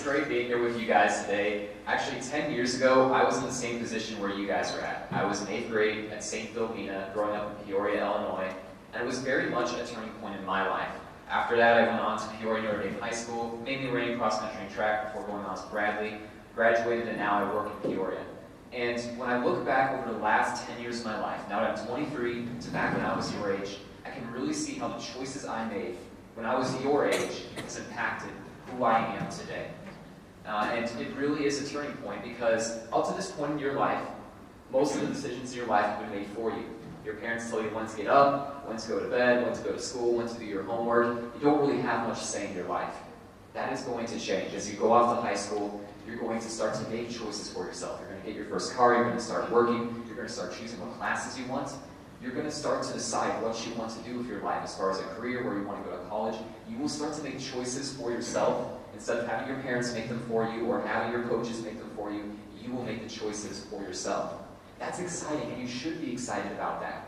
great being here with you guys today. Actually, 10 years ago, I was in the same position where you guys are at. I was in 8th grade at St. Philomena, growing up in Peoria, Illinois, and it was very much a turning point in my life. After that, I went on to Peoria Notre Dame High School, mainly running cross-country and track before going on to Bradley, graduated, and now I work in Peoria. And when I look back over the last 10 years of my life, now that I'm 23, to back when I was your age, I can really see how the choices I made when I was your age has impacted who I am today. And it really is a turning point because up to this point in your life, most of the decisions in your life have been made for you. Your parents tell you when to get up, when to go to bed, when to go to school, when to do your homework. You don't really have much say in your life. That is going to change. As you go off to high school, you're going to start to make choices for yourself. You're going to get your first car, you're going to start working, you're going to start choosing what classes you want. You're going to start to decide what you want to do with your life as far as a career, where you want to go to college. You will start to make choices for yourself. Instead of having your parents make them for you or having your coaches make them for you, you will make the choices for yourself. That's exciting, and you should be excited about that.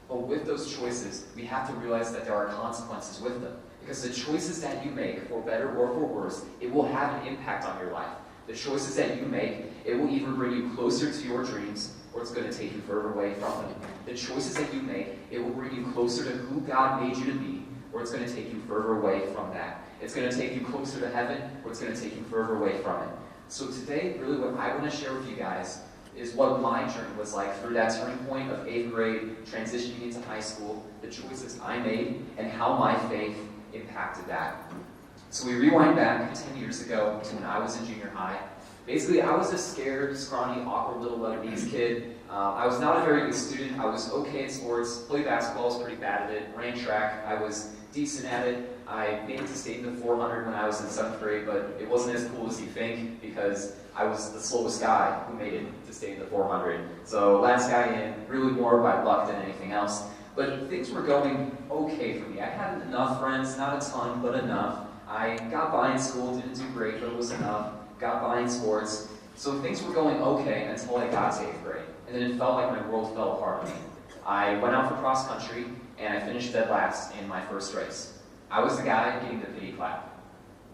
But with those choices, we have to realize that there are consequences with them. Because the choices that you make, for better or for worse, it will have an impact on your life. The choices that you make, it will either bring you closer to your dreams, or it's going to take you further away from them. The choices that you make, it will bring you closer to who God made you to be, or it's going to take you further away from that. It's going to take you closer to heaven, or it's going to take you further away from it. So today, really what I want to share with you guys is what my journey was like through that turning point of 8th grade, transitioning into high school, the choices I made, and how my faith impacted that. So we rewind back 10 years ago to when I was in junior high. Basically, I was a scared, scrawny, awkward little Lebanese kid. I was not a very good student. I was okay in sports, played basketball, was pretty bad at it, ran track, I was decent at it. I made it to state in the 400 when I was in 7th grade, but it wasn't as cool as you think because I was the slowest guy who made it to state in the 400. So last guy in, really more by luck than anything else. But things were going okay for me. I had enough friends, not a ton, but enough. I got by in school, didn't do great, but it was enough. Got by in sports. So things were going okay until I got to 8th grade. And then it felt like my world fell apart on me. I went out for cross country, and I finished dead last in my first race. I was the guy getting the pity clap.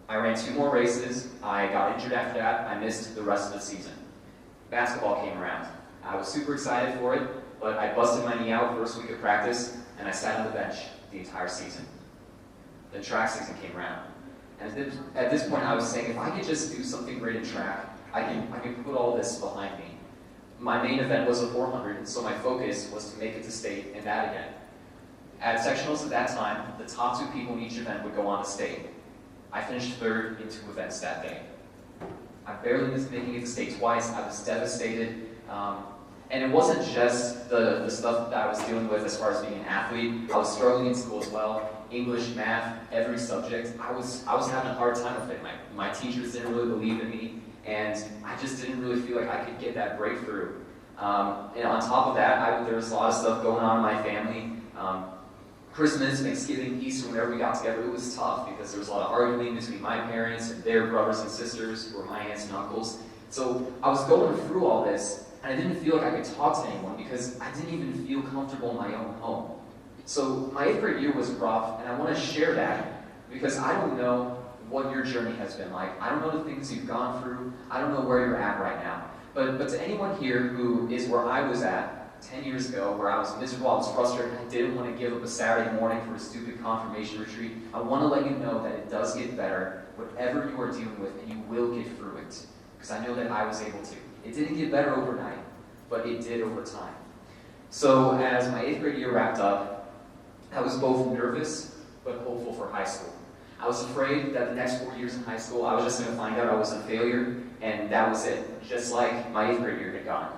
I ran 2 more races. I got injured after that. I missed the rest of the season. Basketball came around. I was super excited for it, but I busted my knee out first week of practice, and I sat on the bench the entire season. Then track season came around. And at this point, I was saying, if I could just do something great in track, I can put all this behind me. My main event was a 400, so my focus was to make it to state and that again. At sectionals at that time, the top 2 people in each event would go on to state. I finished 3rd in 2 events that day. I barely missed making it to state twice. I was devastated. And it wasn't just the stuff that I was dealing with as far as being an athlete. I was struggling in school as well. English, math, every subject. I was having a hard time with it. My teachers didn't really believe in me, and I just didn't really feel like I could get that breakthrough. And on top of that, there was a lot of stuff going on in my family. Christmas, Thanksgiving, Easter, whenever we got together, it was tough because there was a lot of arguing between my parents and their brothers and sisters, who were my aunts and uncles. So I was going through all this, and I didn't feel like I could talk to anyone because I didn't even feel comfortable in my own home. So my 8th grade year was rough, and I want to share that because I don't know what your journey has been like. I don't know the things you've gone through. I don't know where you're at right now. But to anyone here who is where I was at 10 years ago, where I was miserable, I was frustrated, I didn't want to give up a Saturday morning for a stupid confirmation retreat, I want to let you know that it does get better, whatever you are dealing with, and you will get through it. Because I know that I was able to. It didn't get better overnight, but it did over time. So as my 8th grade year wrapped up, I was both nervous but hopeful for high school. I was afraid that the next 4 years in high school, I was just going to find out I was a failure, and that was it, just like my 8th grade year had gone.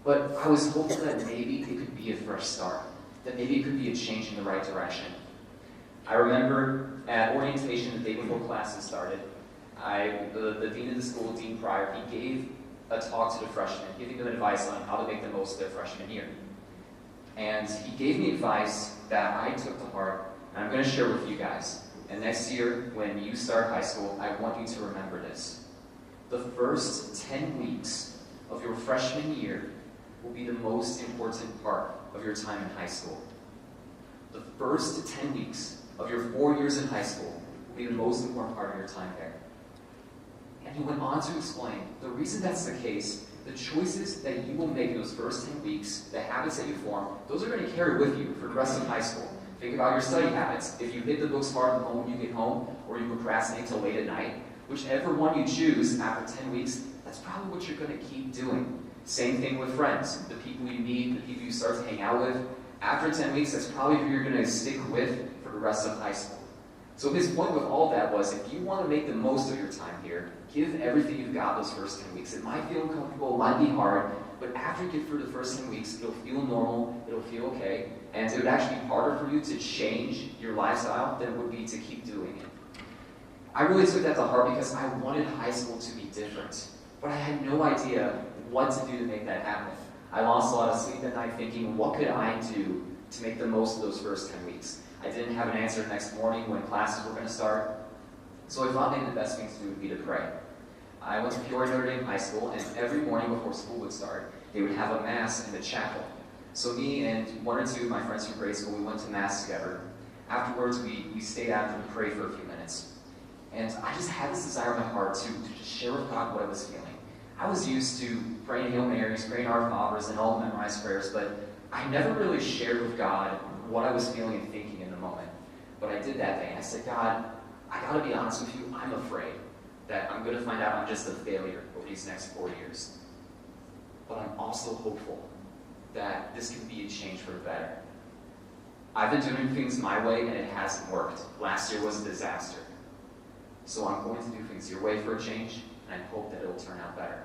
But I was hopeful that maybe it could be a fresh start, that maybe it could be a change in the right direction. I remember at orientation, the day before classes started, the dean of the school, Dean Pryor, he gave a talk to the freshmen, giving them advice on how to make the most of their freshman year. And he gave me advice that I took to heart, and I'm going to share with you guys. And next year, when you start high school, I want you to remember this. The first 10 weeks of your freshman year will be the most important part of your time in high school. The first 10 weeks of your 4 years in high school will be the most important part of your time there. he went on to explain, the reason that's the case, the choices that you will make in those first 10 weeks, the habits that you form, those are going to carry with you for the rest of high school. Think about your study habits. If you hit the books hard the moment you get home, or you procrastinate till late at night, whichever one you choose after 10 weeks, that's probably what you're going to keep doing. Same thing with friends, the people you meet, the people you start to hang out with. After 10 weeks, that's probably who you're going to stick with for the rest of high school. So his point with all that was, if you want to make the most of your time here, give everything you've got those first 10 weeks. It might feel uncomfortable, it might be hard, but after you get through the first 10 weeks, it'll feel normal, it'll feel okay, and it would actually be harder for you to change your lifestyle than it would be to keep doing it. I really took that to heart because I wanted high school to be different, but I had no idea what to do to make that happen. I lost a lot of sleep at night thinking, what could I do to make the most of those first 10 weeks? I didn't have an answer the next morning when classes were going to start, so I thought maybe the best thing to do would be to pray. I went to Peoria Notre Dame High School, and every morning before school would start, they would have a mass in the chapel. So me and one or two of my friends from grade school, we went to mass together. Afterwards, we stayed after and prayed for a few minutes. And I just had this desire in my heart to just share with God what I was feeling. I was used to praying Hail Marys, praying Our Fathers, and all the memorized prayers, but I never really shared with God what I was feeling and thinking in the moment. But I did that day. I said, God, I gotta be honest with you, I'm afraid that I'm gonna find out I'm just a failure over these next 4 years. But I'm also hopeful that this can be a change for the better. I've been doing things my way and it hasn't worked. Last year was a disaster. So I'm going to do things your way for a change, and I hope that it'll turn out better.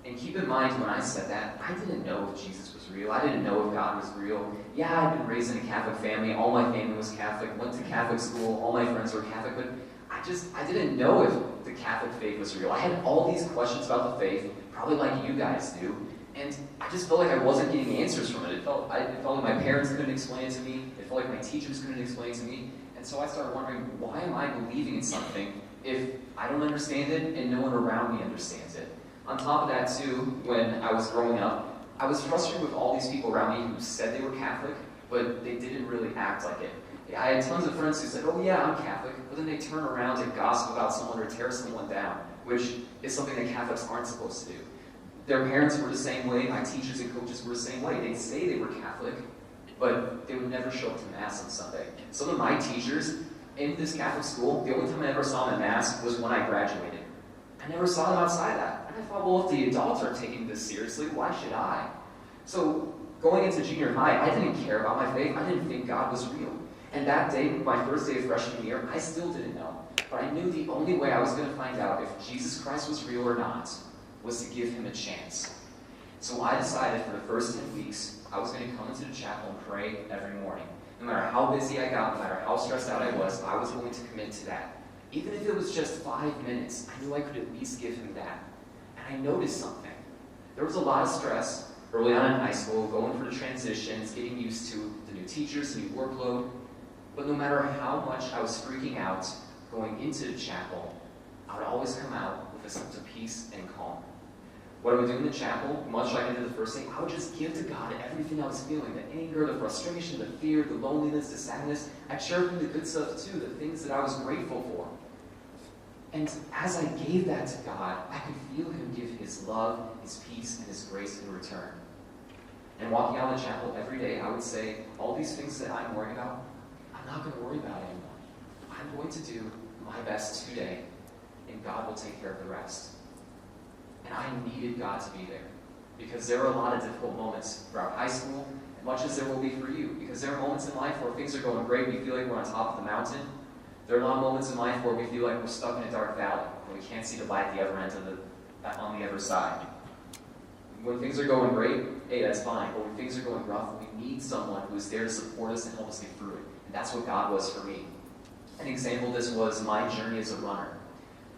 And keep in mind, when I said that, I didn't know if Jesus was real. I didn't know if God was real. Yeah, I'd been raised in a Catholic family. All my family was Catholic. Went to Catholic school. All my friends were Catholic. But I didn't know if the Catholic faith was real. I had all these questions about the faith, probably like you guys do. And I just felt like I wasn't getting answers from it. It felt like my parents couldn't explain it to me. It felt like my teachers couldn't explain it to me. And so I started wondering, why am I believing in something if I don't understand it and no one around me understands it? On top of that, too, when I was growing up, I was frustrated with all these people around me who said they were Catholic, but they didn't really act like it. I had tons of friends who said, oh yeah, I'm Catholic, but then they turn around and gossip about someone or tear someone down, which is something that Catholics aren't supposed to do. Their parents were the same way, my teachers and coaches were the same way. They'd say they were Catholic, but they would never show up to Mass on Sunday. Some of my teachers in this Catholic school, the only time I ever saw them at Mass was when I graduated. I never saw them outside that. And I thought, well, if the adults are taking this seriously, why should I? So going into junior high, I didn't care about my faith. I didn't think God was real. And that day, my first day of freshman year, I still didn't know. But I knew the only way I was going to find out if Jesus Christ was real or not was to give him a chance. So I decided for the first 10 weeks, I was going to come into the chapel and pray every morning. No matter how busy I got, no matter how stressed out I was going to commit to that. Even if it was just 5 minutes, I knew I could at least give him that. And I noticed something. There was a lot of stress early on in high school, going through the transitions, getting used to the new teachers, the new workload. But no matter how much I was freaking out going into the chapel, I would always come out with a sense of peace and calm. What I would do in the chapel, much like I did the first day, I would just give to God everything I was feeling. The anger, the frustration, the fear, the loneliness, the sadness. I'd share with him the good stuff too, the things that I was grateful for. And as I gave that to God, I could feel him give his love, his peace, and his grace in return. And walking out of the chapel every day, I would say, all these things that I'm worried about, I'm not going to worry about anymore. I'm going to do my best today, and God will take care of the rest. And I needed God to be there, because there were a lot of difficult moments throughout high school, much as there will be for you, because there are moments in life where things are going great, we feel like we're on top of the mountain. There are a lot of moments in life where we feel like we're stuck in a dark valley, and we can't see the light at the other end of on the other side. When things are going great, hey, that's fine, but when things are going rough, we need someone who is there to support us and help us get through it. And that's what God was for me. An example of this was my journey as a runner.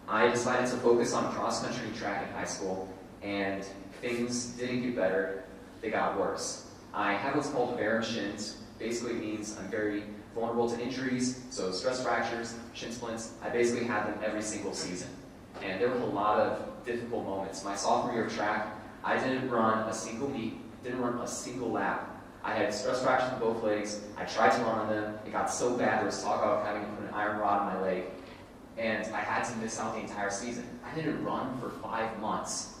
I decided to focus on cross-country and track in high school, and things didn't get better, they got worse. I have what's called Barrett's shins. Basically means I'm very vulnerable to injuries, so stress fractures, shin splints. I basically had them every single season. And there were a lot of difficult moments. My sophomore year of track, I didn't run a single meet, didn't run a single lap. I had stress fractures in both legs. I tried to run on them. It got so bad, there was talk about having to put an iron rod in my leg. and I had to miss out the entire season. I didn't run for 5 months.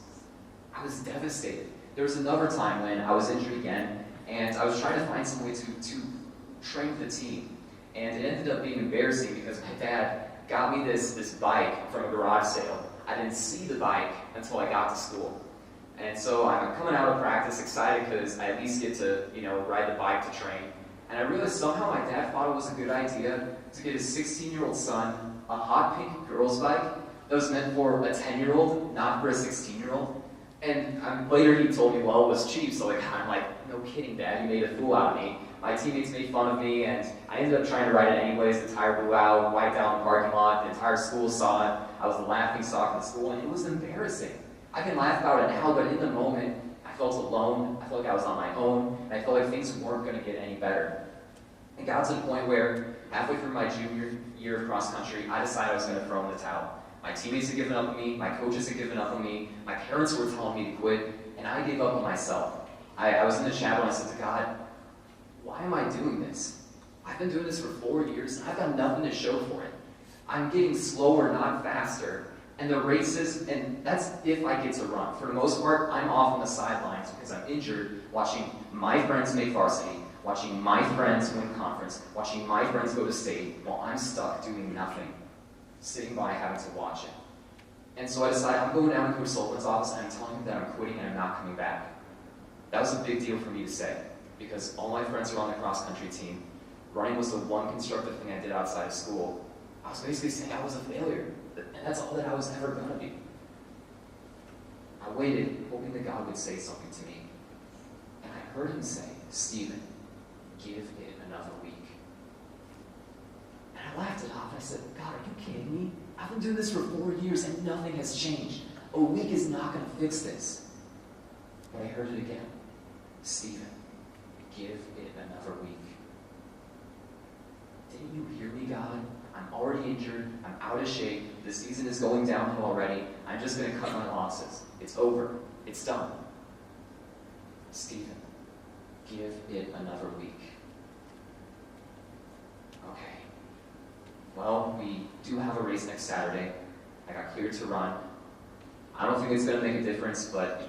I was devastated. There was another time when I was injured again, and I was trying to find some way to train the team. And it ended up being embarrassing because my dad got me this bike from a garage sale. I didn't see the bike until I got to school. And so I'm coming out of practice excited because I at least get to, ride the bike to train. And I realized somehow my dad thought it was a good idea to get his 16-year-old son a hot pink girl's bike that was meant for a 10-year-old, not for a 16-year-old. And later he told me, well, it was cheap, so I'm like, no kidding, Dad, you made a fool out of me. My teammates made fun of me, and I ended up trying to ride it anyways. The tire blew out, wiped out in the parking lot, the entire school saw it. I was the laughing stock in the school, and it was embarrassing. I can laugh about it now, but in the moment, I felt alone, I felt like I was on my own, and I felt like things weren't going to get any better. It got to the point where, halfway through my junior year of cross country, I decided I was going to throw in the towel. My teammates had given up on me, my coaches had given up on me, my parents were telling me to quit, and I gave up on myself. I was in the chapel and I said to God, why am I doing this? I've been doing this for 4 years and I've got nothing to show for it. I'm getting slower, not faster. And the races, and that's if I get to run. For the most part, I'm off on the sidelines because I'm injured, watching my friends make varsity, watching my friends win conference, watching my friends go to state, while I'm stuck doing nothing, sitting by having to watch it. And so I decided I'm going down to Coach Sullivan's office and I'm telling him that I'm quitting and I'm not coming back. That was a big deal for me to say, because all my friends were on the cross-country team. Running was the one constructive thing I did outside of school. I was basically saying I was a failure, and that's all that I was ever going to be. I waited, hoping that God would say something to me. And I heard him say, Stephen, give it another week. And I laughed it off. I said, God, are you kidding me? I've been doing this for 4 years and nothing has changed. A week is not going to fix this. But I heard it again. Stephen, give it another week. Didn't you hear me, God? I'm already injured. I'm out of shape. The season is going downhill already. I'm just going to cut my losses. It's over. It's done. Stephen, give it another week. Okay. Well, we do have a race next Saturday. I got cleared to run. I don't think it's going to make a difference, but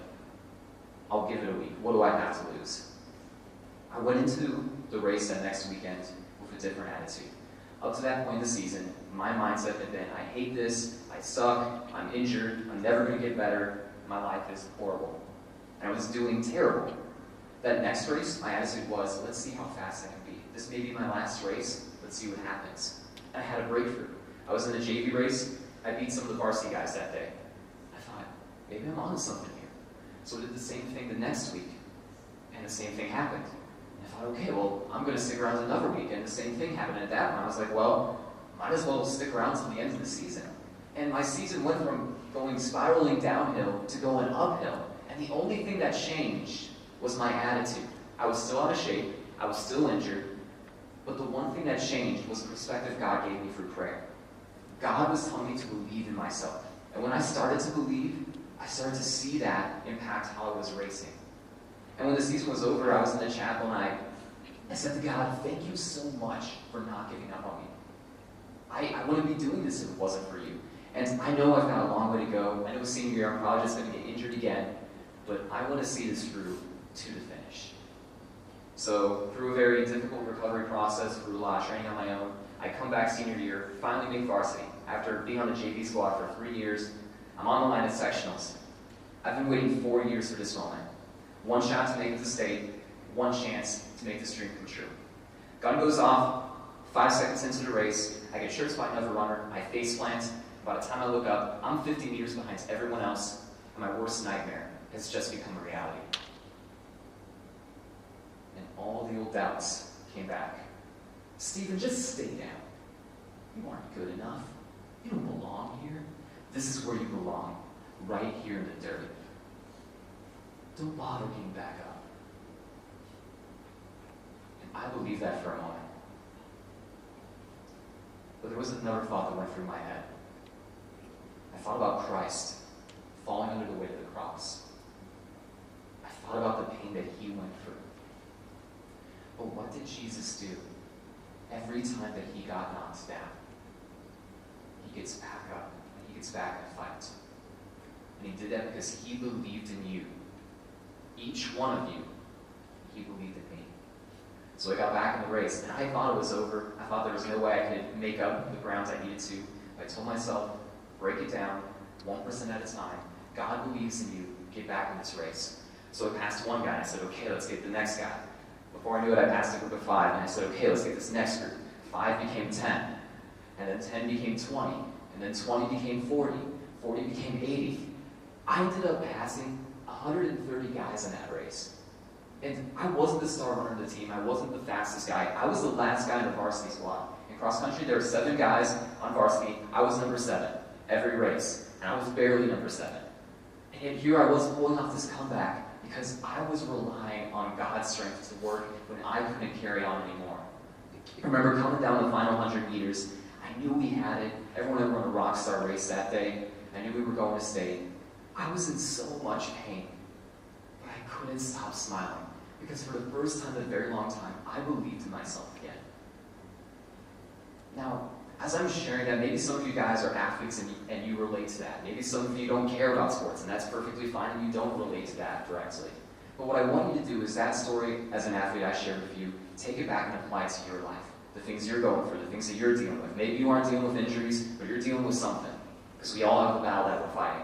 I'll give it a week. What do I have to lose? I went into the race that next weekend with a different attitude. Up to that point in the season, my mindset had been, I hate this, I suck, I'm injured, I'm never going to get better, my life is horrible. And I was doing terrible. That next race, my attitude was, let's see how fast I can be. This may be my last race, let's see what happens. And I had a breakthrough. I was in a JV race, I beat some of the varsity guys that day. I thought, maybe I'm onto something here. So I did the same thing the next week, and the same thing happened. And I thought, okay, well, I'm going to stick around another week, and the same thing happened at that point. I was like, well, might as well stick around till the end of the season. And my season went from spiraling downhill to going uphill, and the only thing that changed was my attitude. I was still out of shape, I was still injured, but the one thing that changed was the perspective God gave me through prayer. God was telling me to believe in myself. And when I started to believe, I started to see that impact how I was racing. And when the season was over, I was in the chapel and I said to God, thank you so much for not giving up on me. I wouldn't be doing this if it wasn't for you. And I know I've got a long way to go. I know senior year I'm probably just going to get injured again, but I want to see this through to the finish. So through a very difficult recovery process, through a lot of training on my own, I come back senior year, finally make varsity. After being on the JV squad for 3 years, I'm on the line at sectionals. I've been waiting 4 years for this moment. One shot to make it to state, one chance to make this dream come true. Gun goes off, 5 seconds into the race, I get shirts by another runner, I face plant. By the time I look up, I'm 50 meters behind everyone else, and my worst nightmare has just become a reality. And all the old doubts came back. Stephen, just stay down. You aren't good enough. You don't belong here. This is where you belong, right here in the dirt. Don't bother getting back up. And I believed that for a moment. But there was another thought that went through my head. I thought about Christ falling under the weight of the cross. I thought about the pain that he went through. But what did Jesus do every time that he got knocked down? he gets back up, and he gets back and fights. And he did that because he believed in you. Each one of you, he believed in me. So I got back in the race, and I thought it was over. I thought there was no way I could make up the grounds I needed to. But I told myself, break it down, 1% at a time. God believes in you. Get back in this race. So I passed one guy, and I said, okay, let's get the next guy. Before I knew it, I passed a group of 5, and I said, okay, let's get this next group. 5 became 10, and then 10 became 20, and then 20 became 40, 40 became 80. I ended up passing 130 guys in that race. And I wasn't the star runner of the team. I wasn't the fastest guy. I was the last guy in the varsity squad. In cross country, there were 7 guys on varsity. I was number 7 every race, and I was barely number 7. And yet here I was pulling off this comeback because I was relying on God's strength to work when I couldn't carry on anymore. I remember coming down the final 100 meters. I knew we had it. Everyone had run a rock star race that day. I knew we were going to state. I was in so much pain, but I couldn't stop smiling because for the first time in a very long time, I believed in myself again. Now, as I'm sharing that, maybe some of you guys are athletes and you relate to that. Maybe some of you don't care about sports, and that's perfectly fine, and you don't relate to that directly. But what I want you to do is that story as an athlete I shared with you, take it back and apply it to your life. The things you're going through, the things that you're dealing with. Maybe you aren't dealing with injuries, but you're dealing with something. Because we all have a battle that we're fighting.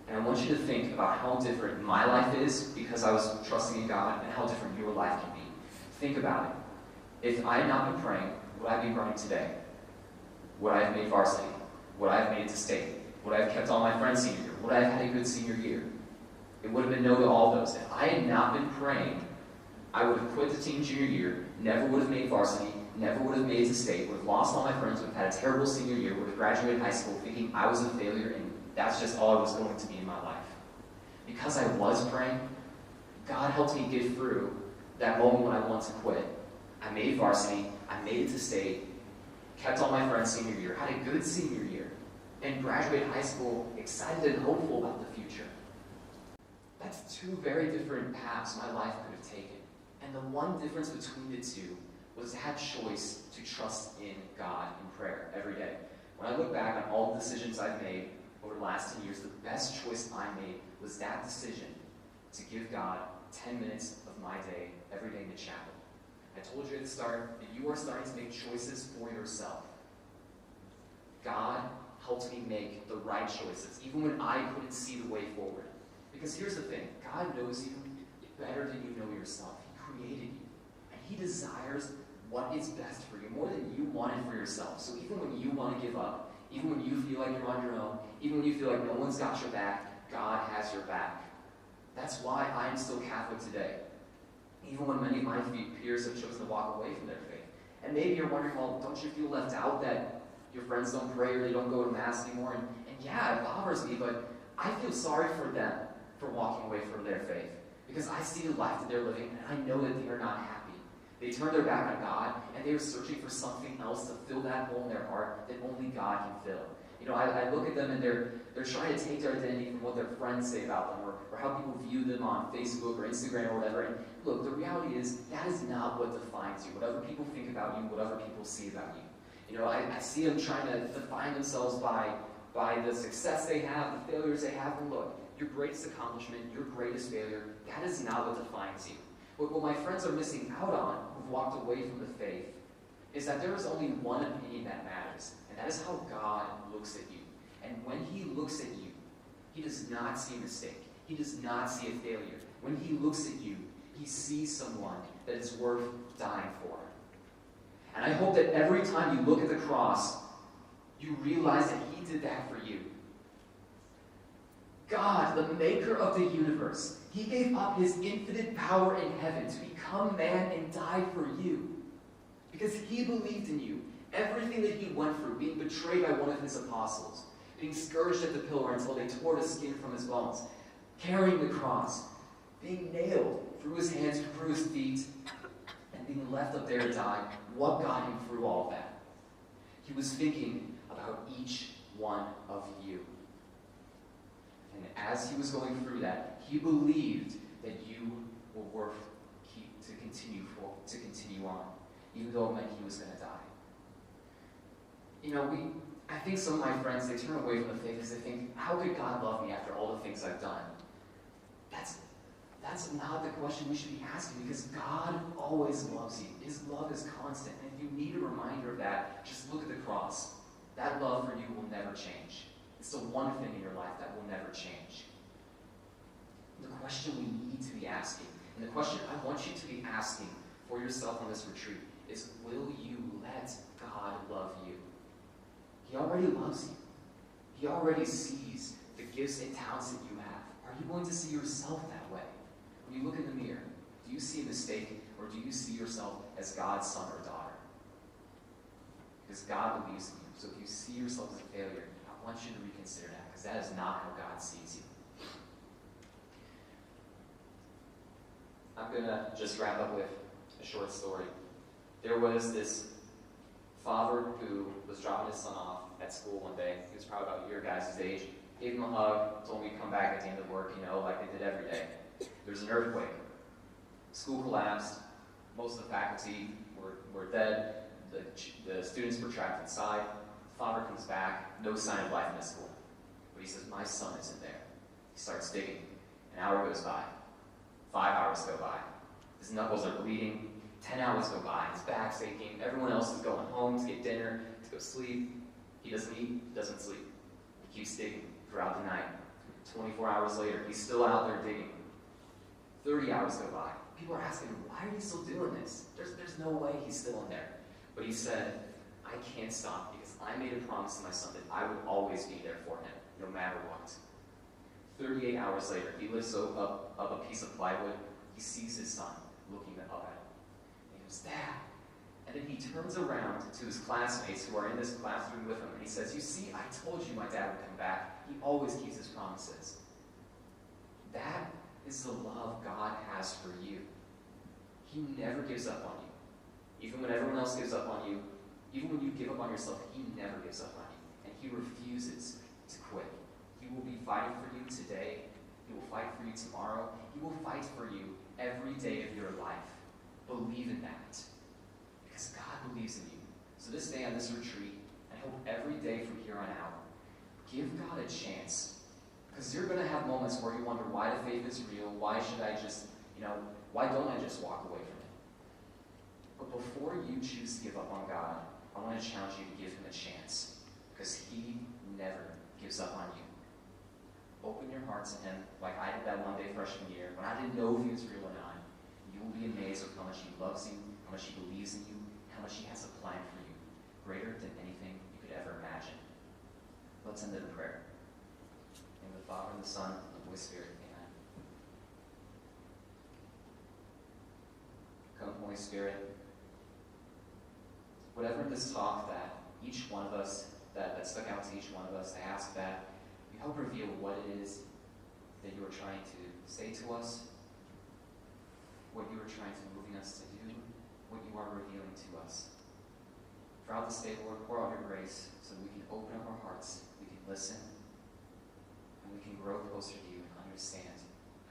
And I want you to think about how different my life is because I was trusting in God and how different your life can be. Think about it. If I had not been praying, would I be running today? Would I have made varsity? Would I have made it to state? Would I have kept all my friends senior year? Would I have had a good senior year? It would have been no to all those. If I had not been praying, I would have quit the team junior year, never would have made varsity, never would have made it to state, would have lost all my friends, would have had a terrible senior year, would have graduated high school thinking I was a failure and that's just all I was going to be in my life. Because I was praying, God helped me get through that moment when I wanted to quit. I made varsity, I made it to state, kept all my friends senior year, had a good senior year, and graduated high school excited and hopeful about the future. That's 2 very different paths my life could have taken. And the one difference between the 2 was that choice to trust in God in prayer every day. When I look back on all the decisions I've made over the last 10 years, the best choice I made was that decision to give God 10 minutes of my day every day in the chapel. I told you at the start that you are starting to make choices for yourself. God helped me make the right choices, even when I couldn't see the way forward. Because here's the thing, God knows you better than you know yourself. He created you, and He desires what is best for you, more than you want it for yourself. So even when you want to give up, even when you feel like you're on your own, even when you feel like no one's got your back, God has your back. That's why I am still Catholic today, even when many of my peers have chosen to walk away from their faith. And maybe you're wondering, well, don't you feel left out that your friends don't pray or they don't go to Mass anymore? And yeah, it bothers me, but I feel sorry for them for walking away from their faith. Because I see the life that they're living, and I know that they are not happy. They turn their back on God, and they are searching for something else to fill that hole in their heart that only God can fill. You know, I look at them, and they're trying to take their identity from what their friends say about them, or how people view them on Facebook or Instagram or whatever. And look, the reality is, that is not what defines you. Whatever people think about you, whatever people see about you. You know, I see them trying to define themselves by the success they have, the failures they have, and look, your greatest accomplishment, your greatest failure, that is not what defines you. But what my friends are missing out on, who've walked away from the faith, is that there is only one opinion that matters, and that is how God looks at you. And when He looks at you, He does not see a mistake. He does not see a failure. When He looks at you, He sees someone that is worth dying for. And I hope that every time you look at the cross, you realize that He did that for you. God, the maker of the universe, He gave up His infinite power in heaven to become man and die for you. Because He believed in you. Everything that He went through, being betrayed by one of His apostles, being scourged at the pillar until they tore the skin from His bones, carrying the cross, being nailed through His hands, through His feet, and being left up there to die. What got Him through all of that? He was thinking about each one of you. And as He was going through that, He believed that you were worth to continue on, even though it meant He was going to die. You know, I think some of my friends, they turn away from the faith because they think, how could God love me after all the things I've done? That's not the question we should be asking, because God always loves you. His love is constant. And if you need a reminder of that, just look at the cross. That love for you will never change. It's the one thing in your life that will never change. The question we need to be asking, and the question I want you to be asking for yourself on this retreat, is will you let God love you? He already loves you. He already sees the gifts and talents that you have. Are you going to see yourself that way? When you look in the mirror, do you see a mistake, or do you see yourself as God's son or daughter? Because God believes in you. So if you see yourself as a failure, I want you to reconsider that, because that is not how God sees you. I'm going to just wrap up with a short story. There was this father who was dropping his son off at school one day. He was probably about your guys' age. Gave him a hug, told him he'd come back at the end of work, like they did every day. There was an earthquake. School collapsed. Most of the faculty were dead. The students were trapped inside. The father comes back. No sign of life in the school. But he says, my son isn't there. He starts digging. An hour goes by. 5 hours go by. His knuckles are bleeding. 10 hours go by. His back's aching. Everyone else is going home to get dinner, to go sleep. He doesn't eat, doesn't sleep. He keeps digging throughout the night. 24 hours later, he's still out there digging. 30 hours go by. People are asking him, why are you still doing this? There's no way he's still in there. But he said, I can't stop because I made a promise to my son that I would always be there for him, no matter what. 38 hours later, he lifts up a piece of plywood. He sees his son looking up at him. And he goes, Dad. And then he turns around to his classmates who are in this classroom with him, and he says, you see, I told you my dad would come back. He always keeps his promises. That is the love God has for you. He never gives up on you. Even when everyone else gives up on you, even when you give up on yourself, he never gives up on you. And he refuses to quit. He will be fighting for you today. He will fight for you tomorrow. He will fight for you every day of your life. Believe in that. Because God believes in you. So this day on this retreat, I hope every day from here on out, give God a chance. Because you're going to have moments where you wonder why the faith is real, why should I just, why don't I just walk away from it? But before you choose to give up on God, I want to challenge you to give him a chance. Because he never gives up on you. Open your heart to him like I did that one day freshman year when I didn't know if he was real or not. You will be amazed with how much he loves you, how much he believes in you, how much he has a plan for you, greater than anything you could ever imagine. Let's end it in prayer. In the Father, and the Son, and the Holy Spirit. Amen. Come, Holy Spirit. Whatever in this talk that each one of us, that stuck out to each one of us, I ask that you help reveal what it is that you are trying to say to us, what you are trying to moving us to do, what you are revealing to us. Throughout this day, Lord, pour out your grace so we can open up our hearts, we can listen, and we can grow closer to you and understand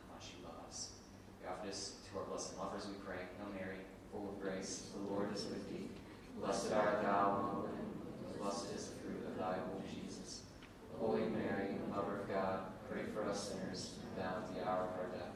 how much you love us. We offer this to our blessed mothers, we pray. Hail Mary, full of grace, the Lord is with thee. Blessed art thou among women, blessed is the fruit of thy womb, Jesus. Holy Mary, Mother of God, pray for us sinners, now at the hour of our death.